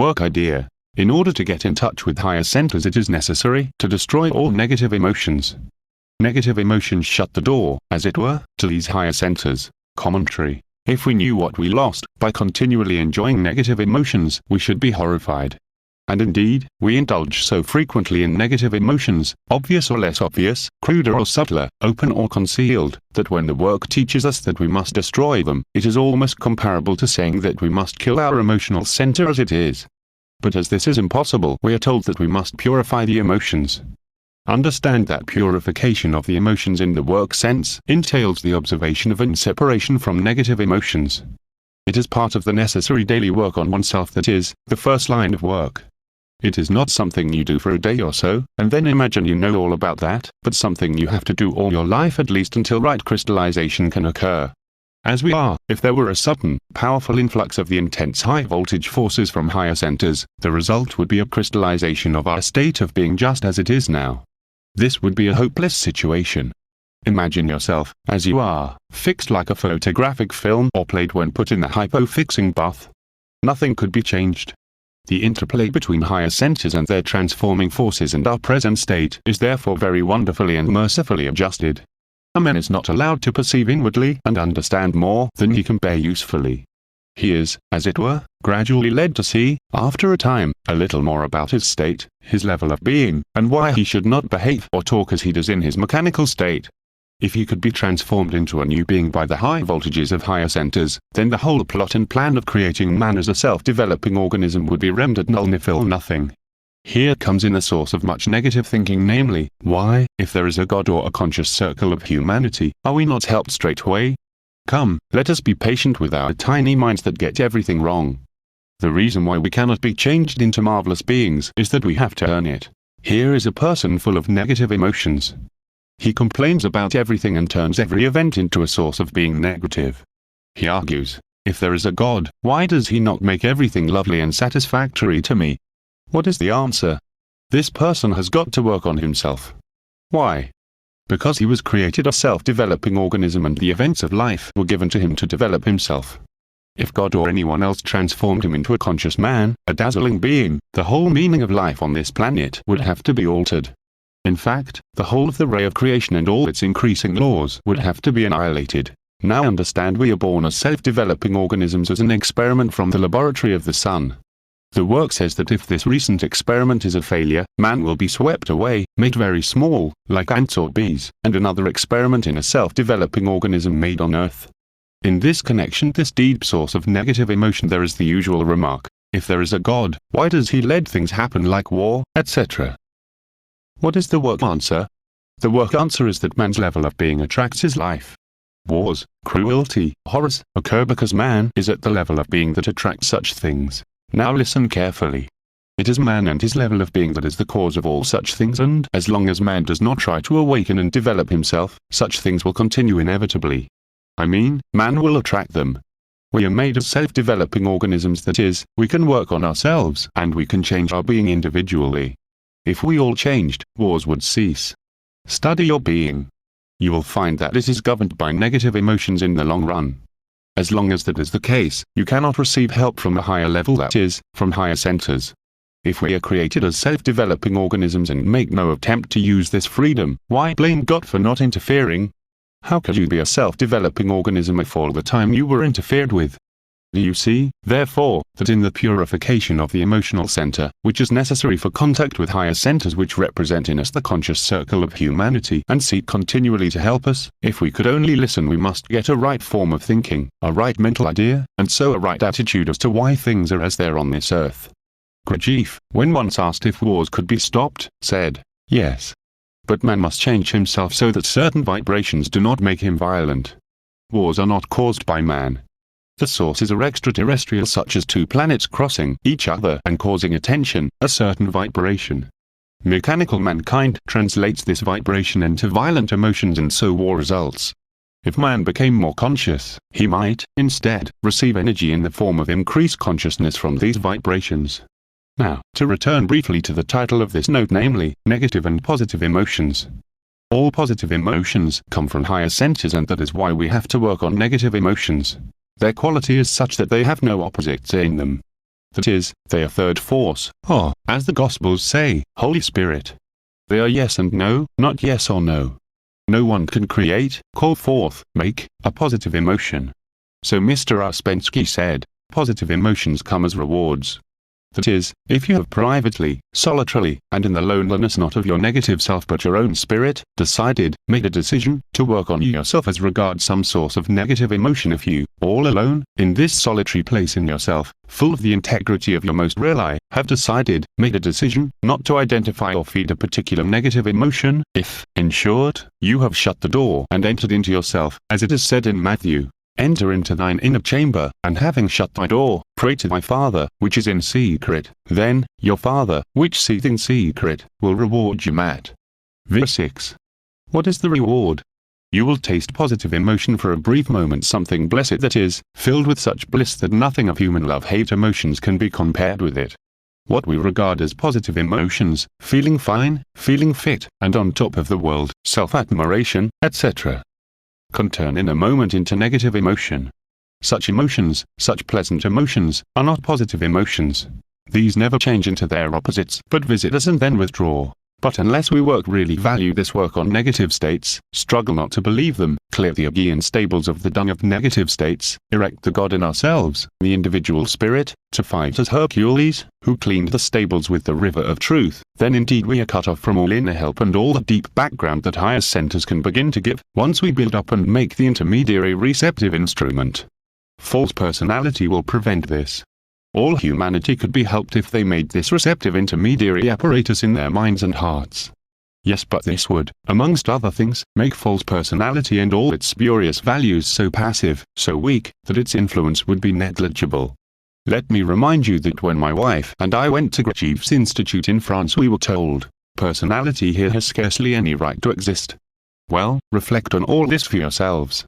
work idea. In order to get in touch with higher centers, it is necessary to destroy all negative emotions. Negative emotions shut the door, as it were, to these higher centers. Commentary. If we knew what we lost by continually enjoying negative emotions, we should be horrified. And indeed, we indulge so frequently in negative emotions, obvious or less obvious, cruder or subtler, open or concealed, that when the work teaches us that we must destroy them, it is almost comparable to saying that we must kill our emotional center as it is. But as this is impossible, we are told that we must purify the emotions. Understand that purification of the emotions in the work sense entails the observation of and separation from negative emotions. It is part of the necessary daily work on oneself, that is, the first line of work. It is not something you do for a day or so, and then imagine you know all about that, but something you have to do all your life at least until right crystallization can occur. As we are, if there were a sudden, powerful influx of the intense high-voltage forces from higher centers, the result would be a crystallization of our state of being just as it is now. This would be a hopeless situation. Imagine yourself, as you are, fixed like a photographic film or plate when put in the hypofixing bath. Nothing could be changed. The interplay between higher centers and their transforming forces and our present state is therefore very wonderfully and mercifully adjusted. A man is not allowed to perceive inwardly and understand more than he can bear usefully. He is, as it were, gradually led to see, after a time, a little more about his state, his level of being, and why he should not behave or talk as he does in his mechanical state. If he could be transformed into a new being by the high voltages of higher centers, then the whole plot and plan of creating man as a self-developing organism would be rendered null nihil nothing. Here comes in the source of much negative thinking, namely, why, if there is a God or a conscious circle of humanity, are we not helped straightway? Come, let us be patient with our tiny minds that get everything wrong. The reason why we cannot be changed into marvelous beings is that we have to earn it. Here is a person full of negative emotions. He complains about everything and turns every event into a source of being negative. He argues, if there is a God, why does he not make everything lovely and satisfactory to me? What is the answer? This person has got to work on himself. Why? Because he was created a self-developing organism and the events of life were given to him to develop himself. If God or anyone else transformed him into a conscious man, a dazzling being, the whole meaning of life on this planet would have to be altered. In fact, the whole of the ray of creation and all its increasing laws would have to be annihilated. Now understand, we are born as self-developing organisms as an experiment from the laboratory of the sun. The work says that if this recent experiment is a failure, man will be swept away, made very small, like ants or bees, and another experiment in a self-developing organism made on Earth. In this connection, this deep source of negative emotion, there is the usual remark, if there is a God, why does he let things happen like war, etc.? What is the work answer? The work answer is that man's level of being attracts his life. Wars, cruelty, horrors, occur because man is at the level of being that attracts such things. Now listen carefully. It is man and his level of being that is the cause of all such things, and as long as man does not try to awaken and develop himself, such things will continue inevitably. I mean, man will attract them. We are made as self-developing organisms, that is, we can work on ourselves, and we can change our being individually. If we all changed, wars would cease. Study your being. You will find that it is governed by negative emotions in the long run. As long as that is the case, you cannot receive help from a higher level, that is, from higher centers. If we are created as self-developing organisms and make no attempt to use this freedom, why blame God for not interfering? How could you be a self-developing organism if all the time you were interfered with? Do you see, therefore, that in the purification of the emotional center, which is necessary for contact with higher centers which represent in us the conscious circle of humanity and seek continually to help us, if we could only listen, we must get a right form of thinking, a right mental idea, and so a right attitude as to why things are as they are on this earth. Gurdjieff, when once asked if wars could be stopped, said, yes. But man must change himself so that certain vibrations do not make him violent. Wars are not caused by man. The sources are extraterrestrial, such as two planets crossing each other and causing a tension, a certain vibration. Mechanical mankind translates this vibration into violent emotions, and so war results. If man became more conscious, he might, instead, receive energy in the form of increased consciousness from these vibrations. Now, to return briefly to the title of this note, namely, negative and positive emotions. All positive emotions come from higher centers, and that is why we have to work on negative emotions. Their quality is such that they have no opposites in them. That is, they are third force, or, as the Gospels say, Holy Spirit. They are yes and no, not yes or no. No one can create, call forth, make, a positive emotion. So Mr. Ouspensky said, positive emotions come as rewards. That is, if you have privately, solitarily, and in the loneliness not of your negative self but your own spirit, made a decision, to work on yourself as regards some source of negative emotion, if you, all alone, in this solitary place in yourself, full of the integrity of your most real I, have made a decision, not to identify or feed a particular negative emotion, if, in short, you have shut the door and entered into yourself, as it is said in Matthew, enter into thine inner chamber, and having shut thy door, pray to thy Father, which is in secret, then, your Father, which seeth in secret, will reward you. Verse 6. What is the reward? You will taste positive emotion for a brief moment, something blessed that is, filled with such bliss that nothing of human love-hate emotions can be compared with it. What we regard as positive emotions, feeling fine, feeling fit, and on top of the world, self-admiration, etc., can turn in a moment into negative emotion. Such emotions, such pleasant emotions, are not positive emotions. These never change into their opposites, but visit us and then withdraw. But unless we really value this work on negative states, struggle not to believe them, clear the Aegean stables of the dung of negative states, erect the God in ourselves, the individual spirit, to fight as Hercules, who cleaned the stables with the river of truth, then indeed we are cut off from all inner help and all the deep background that higher centers can begin to give, once we build up and make the intermediary receptive instrument. False personality will prevent this. All humanity could be helped if they made this receptive intermediary apparatus in their minds and hearts. Yes, but this would, amongst other things, make false personality and all its spurious values so passive, so weak, that its influence would be negligible. Let me remind you that when my wife and I went to Gurdjieff's Institute in France, we were told, personality here has scarcely any right to exist. Well, reflect on all this for yourselves.